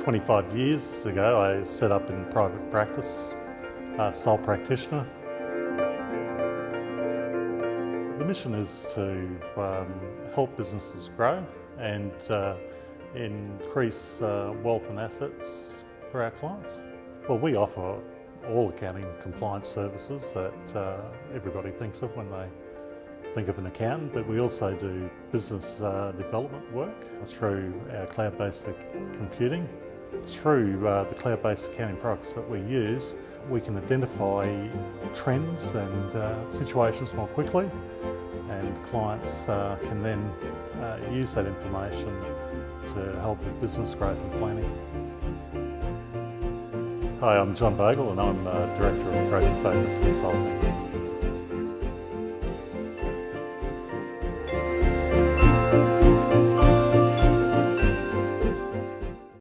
25 years ago, I set up in private practice, sole practitioner. The mission is to help businesses grow and increase wealth and assets for our clients. Well, we offer all accounting compliance services that everybody thinks of when they think of an accountant, but we also do business development work through our cloud-based computing. Through the cloud-based accounting products that we use, we can identify trends and situations more quickly, and clients can then use that information to help with business growth and planning. Hi, I'm John Vogel and I'm Director of Creative Focus Consulting.